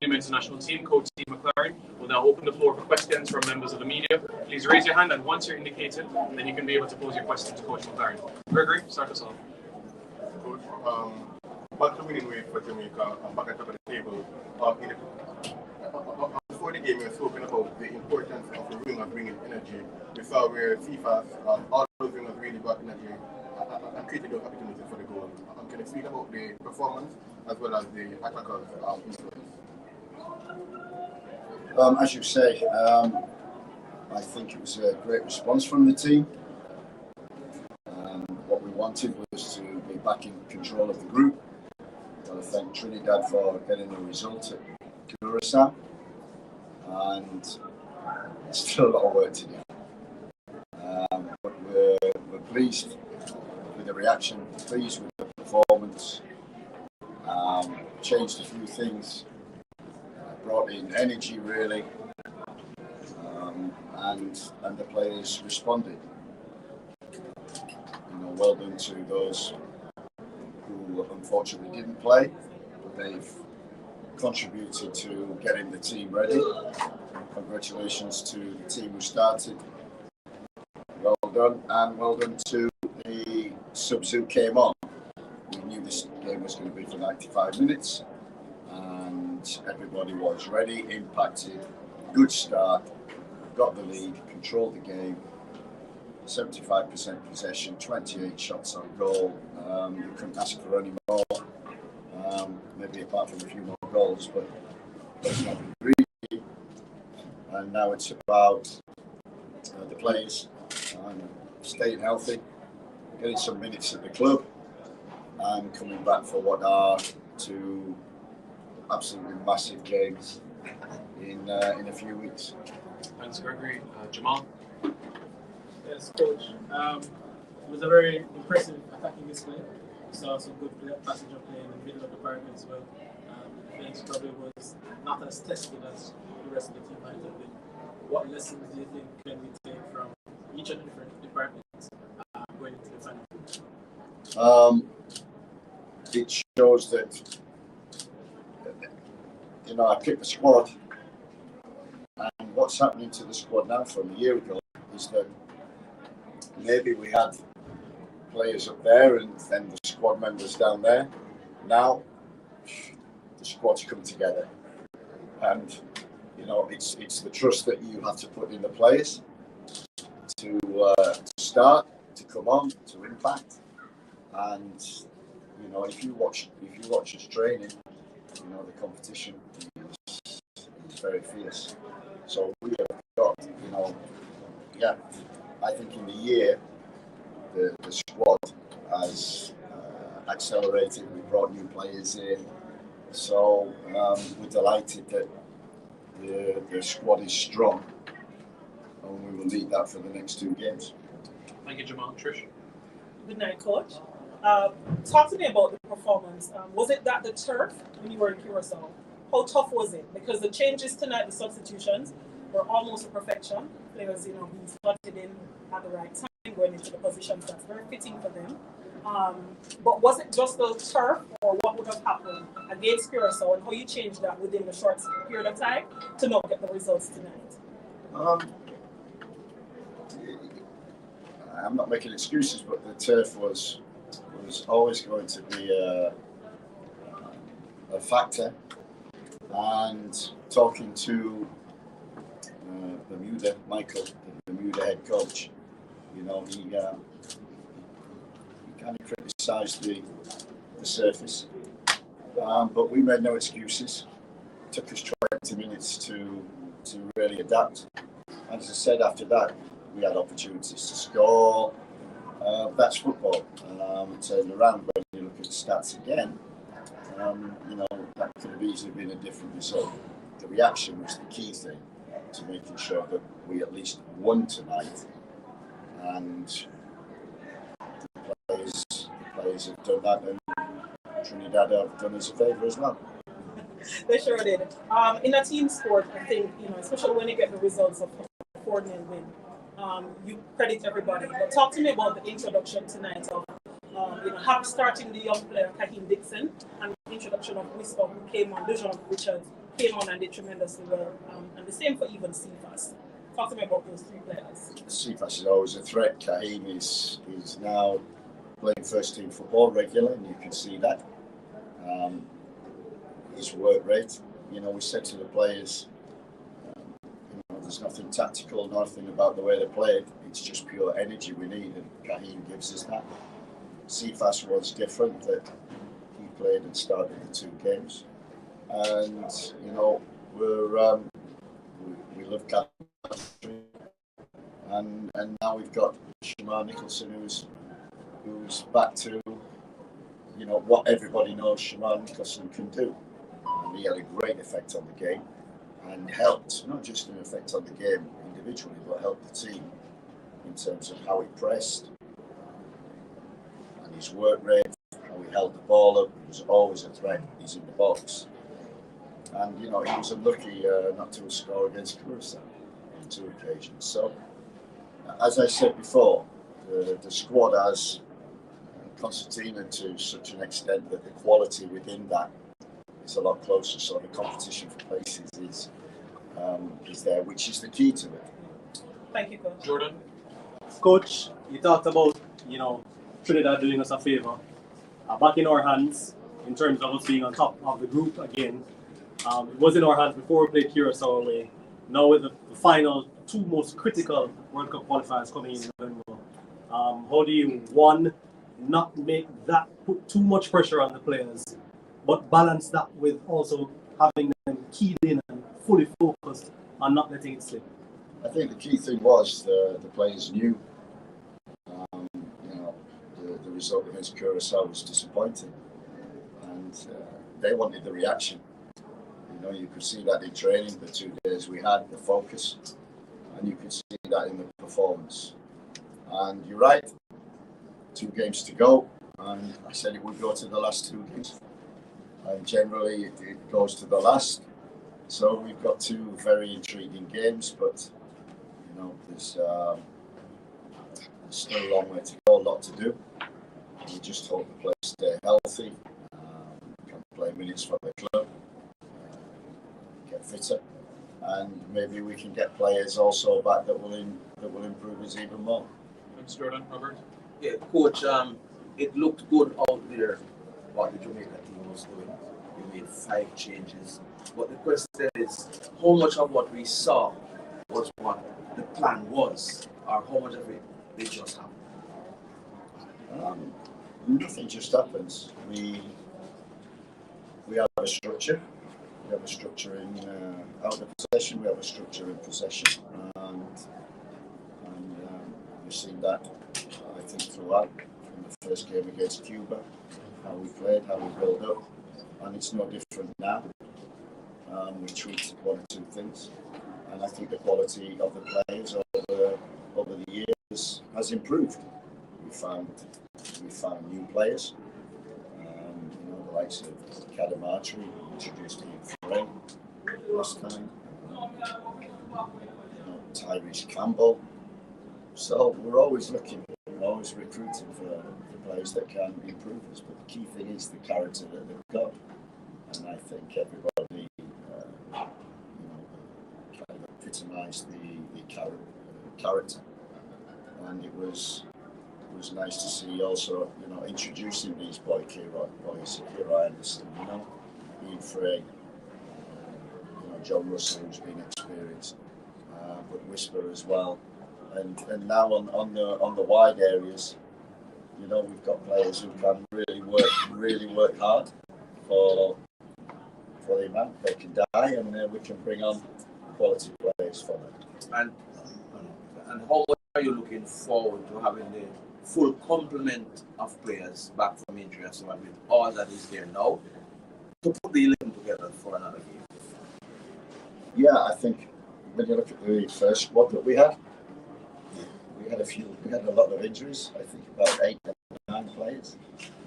Tottenham international team, Coach Steve McClaren, will now open the floor for questions from members of the media. Please raise your hand, and once you're indicated, then you can be able to pose your question to Coach McClaren. Gregory, start us off. Coach, back to winning way for Jamaica and back at the top of the table. Before the game, we were talking about the importance of the winger bringing energy. We saw where FIFA, all those wingers really got energy and created those opportunities for the goal. Can you speak about the performance as well as the attackers' influence? As you say, I think it was a great response from the team. What we wanted was to be back in control of the group. I want to thank Trinidad for getting the result at Curacao, and there's still a lot of work to do. But we're pleased with the reaction, pleased with the performance. Changed a few things, brought in energy really, and the players responded. Well done to those who unfortunately didn't play, but they've contributed to getting the team ready. Congratulations to the team who started. Well done, and well done to the subs who came on. We knew this game was going to be for 95 minutes, and everybody was ready, impacted, good start, got the lead, controlled the game. 75% possession, 28 shots on goal. You couldn't ask for any more, maybe apart from a few more goals, but it's not been greedy. And now it's about the players staying healthy, getting some minutes at the club, and coming back for what are two absolutely massive games in a few weeks. Thanks, Gregory. Jamal? Yes, Coach. It was a very impressive attacking display. We saw some good passenger play in the middle of the park as well. Defense probably was not as tested as the rest of the team might have been. What lessons do you think can we take from each of the different departments going into the final? It shows that I picked the squad, and what's happening to the squad now from a year ago is that maybe we had players up there and then the squad members down there. Now the squad's come together, and it's the trust that you have to put in the players to start, to come on, to impact. And if you watch us training, the competition is very fierce. So we have got, I think in the year, the squad has accelerated. We brought new players in. So we're delighted that the squad is strong, and we will need that for the next two games. Thank you, Jamal. Trish? Good night, Coach. Talk to me about the performance. Was it that the turf, when you were in Curacao, how tough was it? Because the changes tonight, the substitutions, were almost a perfection. Players, being slotted in at the right time, going into the positions that's very fitting for them. But was it just the turf, or what would have happened against Curacao, and how you changed that within the short period of time to not get the results tonight? I'm not making excuses, but the turf was always going to be a factor. And talking to Bermuda, Michael, the Bermuda head coach, he kind of criticised the surface, but we made no excuses. It took us 20 minutes to really adapt. And as I said, after that, we had opportunities to score. That's football. It turned around. When you look at the stats again, that could have easily been a different result. The reaction was the key thing to making sure that we at least won tonight, and the players have done that, and Trinidad have done us a favour as well. They sure did. In a team sport, I think, especially when you get the results of a 4-0 win, you credit everybody. But talk to me about the introduction tonight of starting the young player Kahim Dixon, and the introduction of Whisper, who came on, Dijon Richards, came on and did tremendously well. And the same for even CFAS. Talk to me about those three players. CFAS is always a threat. Kahim is now playing first team football regularly, and you can see that. His work rate, we said to the players, there's nothing tactical, nothing about the way they played. It's just pure energy we need, and Kahim gives us that. CFAS was different, that he played and started the 2 games. And, we love Kahim. And now we've got Shamar Nicholson, who's back to, what everybody knows Shamar Nicholson can do. And he had a great effect on the game and helped, not just an effect on the game individually, but helped the team in terms of how he pressed and his work rate, how he held the ball up. He was always a threat. He's in the box. And, he was unlucky not to score against Curacao on 2 occasions. So, as I said before, the squad has concertina to such an extent that the quality within that is a lot closer. So the competition for places is there, which is the key to it. Thank you, Coach. Jordan? Coach, you talked about, Trinidad doing us a favour. Back in our hands, in terms of us being on top of the group again. It was in our hands before we played Curacao away. Now with the final 2 most critical World Cup qualifiers coming in November, how do you, one, not put too much pressure on the players, but balance that with also having them keyed in and fully focused on not letting it slip? I think the key thing was the players knew. The result against Curacao was disappointing, and they wanted the reaction. You could see that in training, the 2 days we had, the focus, and you could see that in the performance. And you're right, 2 games to go, and I said it would go to the last 2 games. And generally it goes to the last. So we've got 2 very intriguing games, but there's still a long way to go, a lot to do. We just hope the players stay healthy, can play minutes for the club, get fitter, and maybe we can get players also back that will improve us even more. Thanks, Jordan. Robert? Yeah, Coach, it looked good out there what the Jamaica team was doing. We made 5 changes. But the question is, how much of what we saw was what the plan was, or how much of it did just happen? Nothing just happens. We have a structure. We have a structure in out of possession. We have a structure in possession, and we've seen that, I think, throughout. In the first game against Cuba, how we played, how we built up, and it's no different now. We tweaked 1 or 2 things, and I think the quality of the players over the years has improved. We found new players, the likes of Kadamatri, introduced Ian Frey last time, Tyrese Campbell. So we're always looking, we're always recruiting for players that can improve us. But the key thing is the character that they've got, and I think everybody, kind of epitomised the character, and it was nice to see also, introducing these boys, Kira Anderson, Ian Frey, John Russell, who's been experienced, but Whisper as well, and now on the wide areas, we've got players who can really work hard for the amount they can die, and we can bring on quality players for them. And how much are you looking forward to having the full complement of players back from injury and so on, with all that is there now, to put the 11 together for another game? Yeah, I think when you look at the first squad that we had a lot of injuries. I think about 8 or 9 players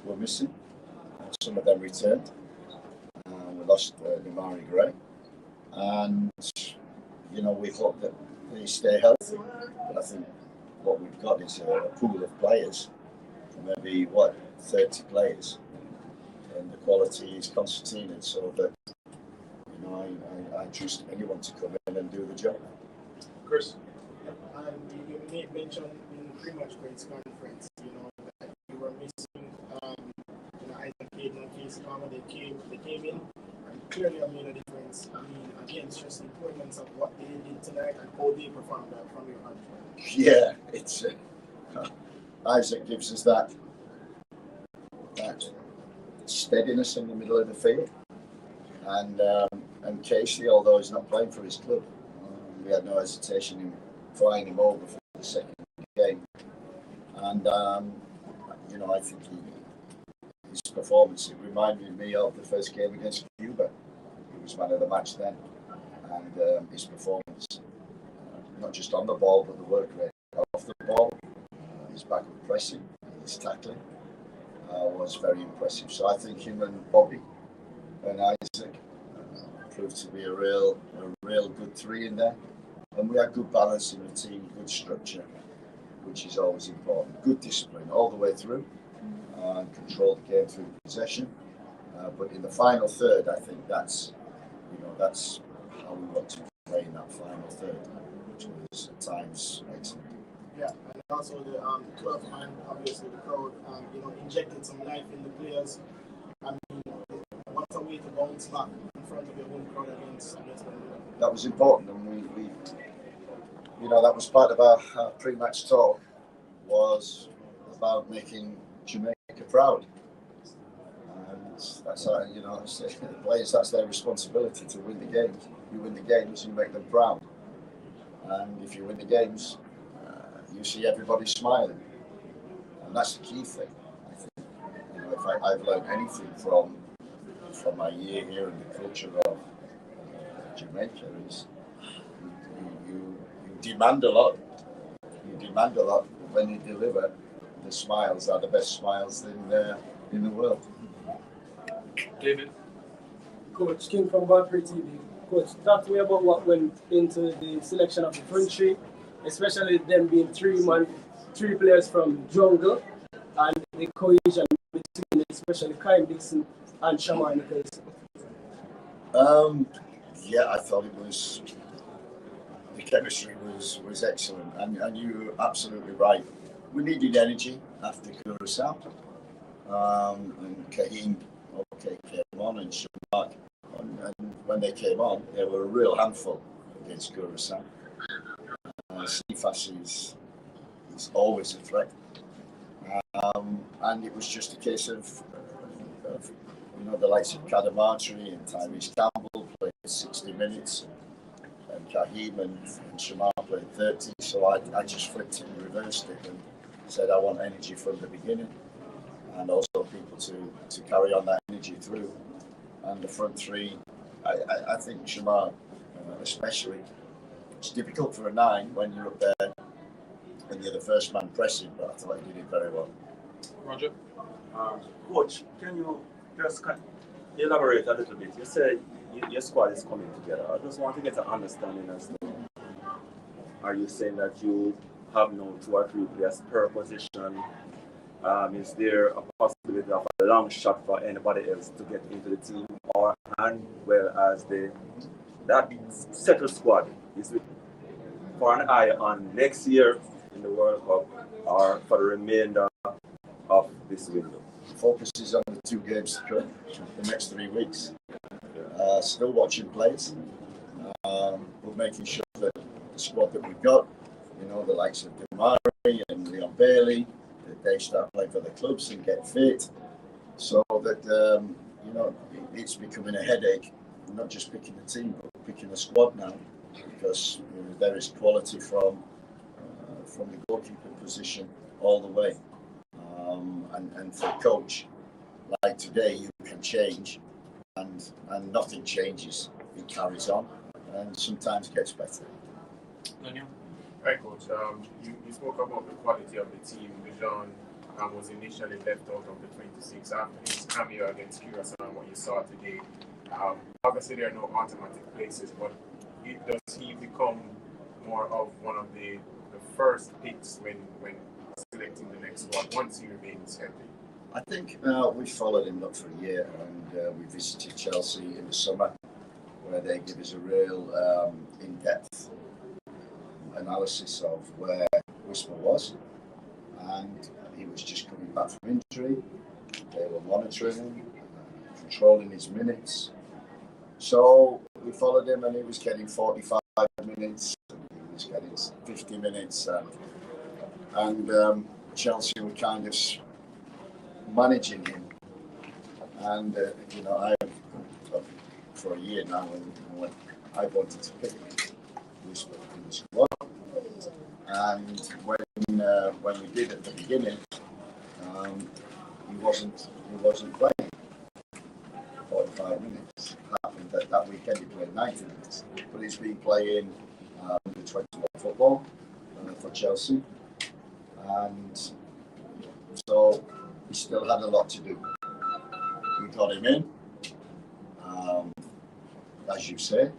were missing. Some of them returned. We lost Nimari Gray, and we hope that they stay healthy. But I think what we've got is a pool of players, maybe 30 players, and the quality is concertinaed so that I trust anyone to come in and do the job. Chris? And you made mention in the pre-match press conference, that you were missing, Isaac Hayden and Casey Palmer. They came in and clearly have made a difference. Again, it's just the importance of what they did tonight and how they performed from your hand. Yeah, it's Isaac gives us that steadiness in the middle of the field, and Casey, although he's not playing for his club, we had no hesitation in flying him over for the second game, and I think his performance, it reminded me of the first game against Cuba. He was man of the match then, and his performance, not just on the ball but the work rate off the ball, his backward pressing, his tackling, was very impressive. So I think him and Bobby and Isaac proved to be a real good three in there, and we had good balance in the team, good structure, which is always important. Good discipline all the way through, and controlled the game through possession. But in the final third, I think that's how we want to play in that final third, which was at times excellent. Yeah, and also the 12th man, obviously the crowd, injected some life in the players. What a way to bounce back in front of your own crowd against Bermuda. That was important, and we that was part of our pre-match talk, was about making Jamaica proud. And that's how, the players, that's their responsibility to win the games. You win the games, you make them proud. And if you win the games, you see everybody smiling, and that's the key thing. I think, if I've learned anything from my year here and the culture of Jamaica, is you demand a lot. You demand a lot, but when you deliver, the smiles are the best smiles in the world. David? Coach King from Godfrey TV. Coach, talk to me about what went into the selection of the front three, especially them being three players from Jungle, and the cohesion between especially Kyle Dixon and Shaman Nichols. I thought the chemistry was excellent, and you were absolutely right. We needed energy after Curacao, and Kahim came on, and Shaman, and when they came on, they were a real handful against Curacao. Cephas is always a threat, and it was just a case of the likes of Kadamatri and Tyrese Campbell played 60 minutes, and Kahim and Shamar played 30. So I just flipped it and reversed it and said I want energy from the beginning, and also people to carry on that energy through. And the front three, I think Shamar especially. It's difficult for a 9 when you're up there and you're the first man pressing, but I thought he did it very well. Roger? Coach, can you just elaborate a little bit? You said your squad is coming together. I just want to get an understanding as to, are you saying that you have now 2 or 3 players per position? Is there a possibility of a long shot for anybody else to get into the team, as that settled squad is for an eye on next year in the World Cup or for the remainder of this window? The focus is on the 2 games to come, the next 3 weeks. Still watching players, but making sure that the squad that we've got, the likes of Damari and Leon Bailey, that they start playing for the clubs and get fit, so that it's becoming a headache, not just picking the team but picking the squad now, because there is quality from the goalkeeper position all the way, and for a coach like today, you can change, and nothing changes, it carries on, and sometimes gets better. Daniel? Right, Coach. You spoke about the quality of the team. Bijan was initially left out of the 26 after his cameo against Curacao and what you saw today. Obviously, there are no automatic places, but does he become more of one of the first picks when selecting the next squad once he remains healthy? I think we followed him up for a year, and we visited Chelsea in the summer where they give us a real in-depth analysis of where Whisper was, and he was just coming back from injury. They were monitoring him, controlling his minutes. So we followed him, and he was getting 45 minutes, and he was getting 50 minutes, and Chelsea were kind of managing him. And you know, I for a year now, when I wanted to pick Whisper in the squad, and when we did at the beginning, he wasn't playing 45 minutes. Happened that weekend he played 90 minutes, but he's been playing the 21 football for Chelsea, and so he still had a lot to do. We got him in, as you say,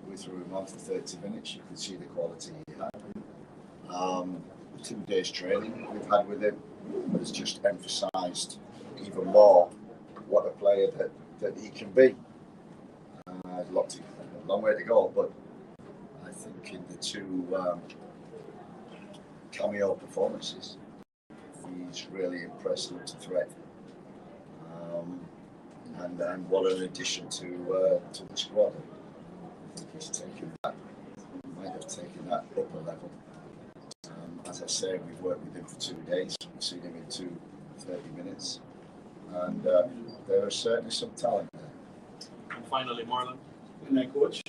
we threw him on for 30 minutes. You could see the quality he had. 2 days training we've had with him has just emphasised even more what a player that he can be. A long way to go, but I think in the 2 cameo performances, he's really impressed, looked a threat. And what an addition to the squad. I think he's taken that, might have taken that up a level. As I say, we've worked with him for 2 days. We've seen him in 30 minutes. And there is certainly some talent there. And finally, Marlon. Good night, Coach.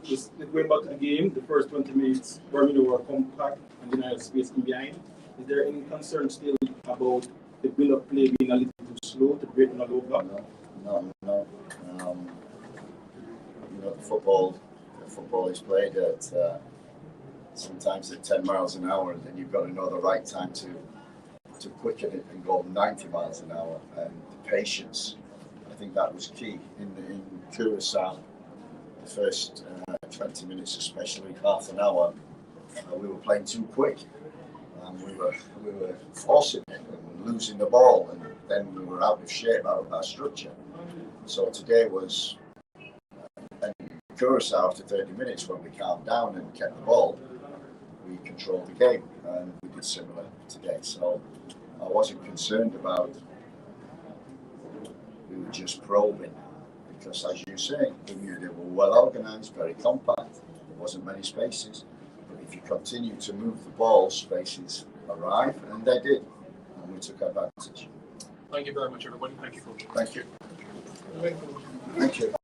Just going back to the game, the first 20 minutes, Bermuda were compact and didn't have space in behind. Is there any concern still about the build-up play being a little too slow to break on a low block? No. You know, the football is played at sometimes at 10 miles an hour, and then you've got to know the right time to quicken it and go 90 miles an hour. And the patience, I think that was key in Curacao. The first 20 minutes, especially half an hour, we were playing too quick, and we were forcing it and losing the ball, and then we were out of shape, out of our structure. So today was, and Curacao after 30 minutes, when we calmed down and kept the ball, we controlled the game, and we did similar today. So I wasn't concerned about, we were just probing, because as you say, they were well organised, very compact, there wasn't many spaces, but if you continue to move the ball, spaces arrive, and they did, and we took advantage. Thank you very much, everybody. Thank you, Coach. Thank you. Thank you.